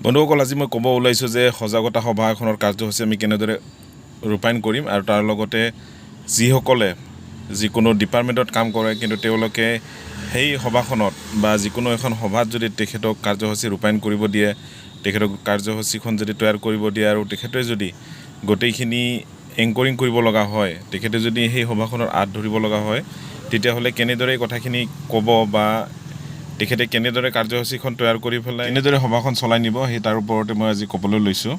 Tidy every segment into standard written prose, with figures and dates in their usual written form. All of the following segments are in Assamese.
বন্ধুসকল, আজি মই ক'ব ওলাইছোঁ যে সজাগতা সভা এখনৰ কাৰ্যসূচী আমি কেনেদৰে ৰূপায়ণ কৰিম আৰু তাৰ লগতে যিসকলে যিকোনো ডিপাৰ্টমেণ্টত কাম কৰে কিন্তু তেওঁলোকে সেই সভাখনত বা যিকোনো এখন সভাত যদি তেখেতক কাৰ্যসূচী ৰূপায়ণ কৰিব দিয়ে, তেখেতক কাৰ্যসূচীখন যদি তৈয়াৰ কৰিব দিয়ে আৰু তেখেতে যদি গোটেইখিনি এংকৰিং কৰিব লগা হয়, তেখেতে যদি সেই সভাখনৰ আঁত ধৰিব লগা হয়, তেতিয়াহ'লে কেনেদৰে কথাখিনি ক'ব বা তেখেতে কেনেদৰে কাৰ্যসূচীখন তৈয়াৰ কৰি পেলাই কেনেদৰে সভাখন চলাই নিব সেই তাৰ ওপৰতে মই আজি ক'বলৈ লৈছোঁ।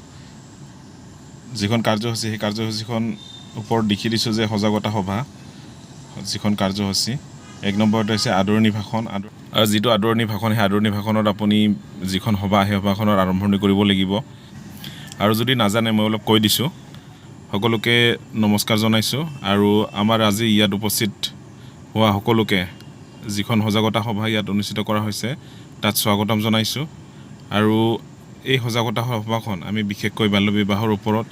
যিখন কাৰ্যসূচী সেই কাৰ্যসূচীখন ওপৰত লিখি দিছোঁ যে সজাগতা সভা যিখন কাৰ্যসূচী 1 নম্বৰতে হৈছে আদৰণি ভাষণ। আৰু যিটো আদৰণি ভাষণ সেই আদৰণি ভাষণত আপুনি যিখন সভা সেই সভাখনৰ আৰম্ভণি কৰিব লাগিব। আৰু যদি নাজানে মই অলপ কৈ দিছোঁ। সকলোকে নমস্কাৰ জনাইছোঁ আৰু আমাৰ আজি ইয়াত উপস্থিত হোৱা সকলোকে যিখন সজাগতা সভা ইয়াত অনুষ্ঠিত কৰা হৈছে তাত স্বাগতম জনাইছোঁ। আৰু এই সজাগতা সভাখন আমি বিশেষকৈ বাল্য বিবাহৰ ওপৰত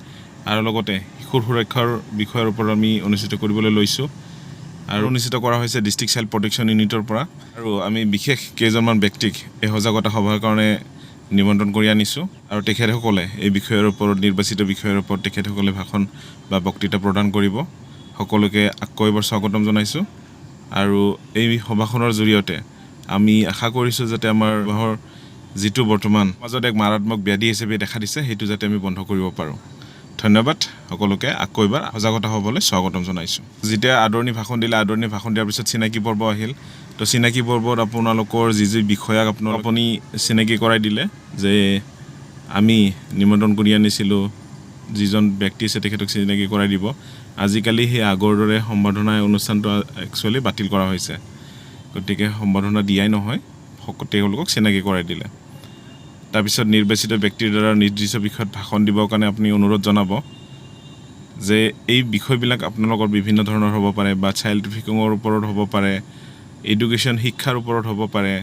আৰু লগতে শিশুৰ সুৰক্ষাৰ বিষয়ৰ ওপৰত আমি অনুষ্ঠিত কৰিবলৈ লৈছোঁ। আৰু অনুষ্ঠিত কৰা হৈছে ডিষ্ট্ৰিক্ট চাইল্ড প্ৰটেকশ্যন ইউনিটৰ পৰা। আৰু আমি বিশেষ কেইজনমান ব্যক্তিক এই সজাগতা সভাৰ কাৰণে নিমন্ত্ৰণ কৰি আনিছোঁ আৰু তেখেতসকলে এই বিষয়ৰ ওপৰত নিৰ্বাচিত বিষয়ৰ ওপৰত তেখেতসকলে ভাষণ বা বক্তৃতা প্ৰদান কৰিব। সকলোকে আকৌ এবাৰ স্বাগতম জনাইছোঁ। আৰু এই সভাখনৰ জৰিয়তে আমি আশা কৰিছোঁ যাতে আমাৰ বিবাহৰ যিটো বৰ্তমান মাজত এক মাৰাত্মক ব্যাধি হিচাপে দেখা দিছে সেইটো যাতে আমি বন্ধ কৰিব পাৰোঁ। ধন্যবাদ। সকলোকে আকৌ এবাৰ সজাগতা হ'বলৈ স্বাগতম জনাইছোঁ। যেতিয়া আদৰণি ভাষণ দিলে, আদৰণি ভাষণ দিয়াৰ পিছত চিনাকি পৰ্ব আহিল। তো চিনাকি পৰ্বত আপোনালোকৰ যি বিষয়াক আপুনি চিনাকি কৰাই দিলে যে আমি নিমন্ত্ৰণ কৰি আনিছিলোঁ যিজন ব্যক্তি আছে তেখেতক চিনাকি কৰাই দিব। আজিকালি সেই আগৰ দৰে সম্বৰ্ধনা অনুষ্ঠানটো একচুৱেলি বাতিল কৰা হৈছে, গতিকে সম্বৰ্ধনা দিয়াই নহয়, তেওঁলোকক চিনাকি কৰাই দিলে। তাৰপিছত নিৰ্বাচিত ব্যক্তিৰ দ্বাৰা নিৰ্দিষ্ট বিষয়ত ভাষণ দিবৰ কাৰণে আপুনি অনুৰোধ জনাব যে এই বিষয়বিলাক আপোনালোকৰ বিভিন্ন ধৰণৰ হ'ব পাৰে বা চাইল্ড ট্ৰেফিকিঙৰ ওপৰত হ'ব পাৰে, এডুকেশ্যন শিক্ষাৰ ওপৰত হ'ব পাৰে।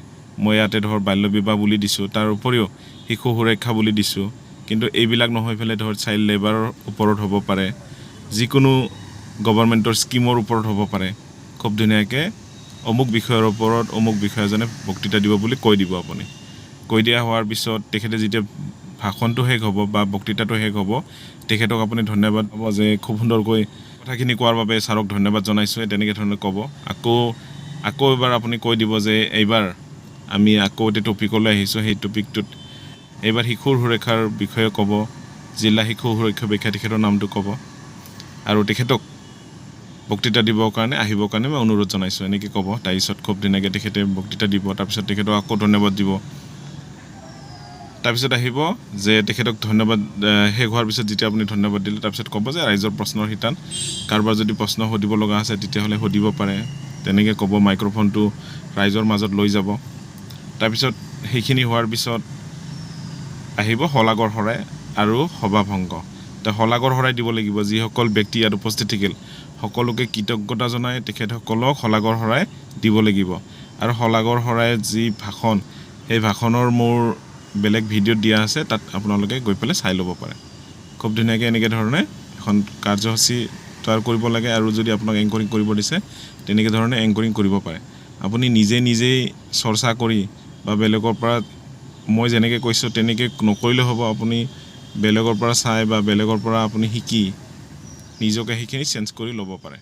মই ইয়াতে বাল্য বিবাহ বুলি দিছোঁ, তাৰ উপৰিও শিশু সুৰক্ষা বুলি দিছোঁ। কিন্তু এইবিলাক নহয় পেলাই চাইল্ড লেবাৰৰ ওপৰত হ'ব পাৰে, যিকোনো গভৰ্ণমেণ্টৰ স্কিমৰ ওপৰত হ'ব পাৰে। খুব ধুনীয়াকৈ অমুক বিষয়ৰ ওপৰত অমুক বিষয়াজনে বক্তৃতা দিব বুলি কৈ দিব। আপুনি কৈ দিয়া হোৱাৰ পিছত তেখেতে যেতিয়া ভাষণটো শেষ হ'ব বা বক্তৃতাটো শেষ হ'ব, তেখেতক আপুনি ধন্যবাদ ক'ব যে খুব সুন্দৰকৈ কথাখিনি কোৱাৰ বাবে ছাৰক ধন্যবাদ জনাইছোঁ, তেনেকৈ ধৰণে ক'ব। আকৌ এবাৰ আপুনি কৈ দিব যে এইবাৰ আমি আকৌ এটা টপিকলৈ আহিছোঁ, সেই টপিকটোত এইবাৰ শিশুৰ সুৰক্ষাৰ বিষয়ে ক'ব, জিলা শিশু সুৰক্ষা বিষয়া তেখেতৰ নামটো ক'ব আৰু তেখেতক বক্তৃতা দিবৰ কাৰণে আহিবৰ কাৰণে মই অনুৰোধ জনাইছোঁ, এনেকৈ ক'ব। তাৰপিছত খুব ধুনীয়াকৈ তেখেতে বক্তৃতা দিব, তাৰপিছত তেখেতক আকৌ ধন্যবাদ দিব। তাৰপিছত আহিব যে তেখেতক ধন্যবাদ শেষ হোৱাৰ পিছত যেতিয়া আপুনি ধন্যবাদ দিলে তাৰপিছত ক'ব যে ৰাইজৰ প্ৰশ্নৰ শিতান, কাৰোবাৰ যদি প্ৰশ্ন সুধিব লগা আছে তেতিয়াহ'লে সুধিব পাৰে, তেনেকৈ ক'ব। মাইক্ৰফোনটো ৰাইজৰ মাজত লৈ যাব। তাৰপিছত সেইখিনি হোৱাৰ পিছত আহিব শলাগৰ শৰাই আৰু সভাভংগ। শলাগৰ শৰাই দিব লাগিব। যিসকল ব্যক্তি ইয়াত উপস্থিত থাকিল সকলোকে কৃতজ্ঞতা জনাই তেখেতসকলক শলাগৰ শৰাই দিব লাগিব। আৰু শলাগৰ শৰাই যি ভাষণ, সেই ভাষণৰ মোৰ বেলেগ ভিডিঅ'ত দিয়া আছে, তাত আপোনালোকে গৈ পেলাই চাই ল'ব পাৰে। খুব ধুনীয়াকৈ এনেকৈ ধৰণে এখন কাৰ্যসূচী তৈয়াৰ কৰিব লাগে। আৰু যদি আপোনাক এংকৰিং কৰিব দিছে তেনেকৈ ধৰণে এংকৰিং কৰিব পাৰে। আপুনি নিজেই চৰ্চা কৰি বা বেলেগৰ পৰা মই যেনেকৈ কৈছোঁ তেনেকৈ নকৰিলে হ'ব। আপুনি বেলেগৰ পৰা চাই বা বেলেগৰ পৰা আপুনি শিকি নিজকে সেইখিনি চেঞ্জ কৰি ল'ব পাৰে।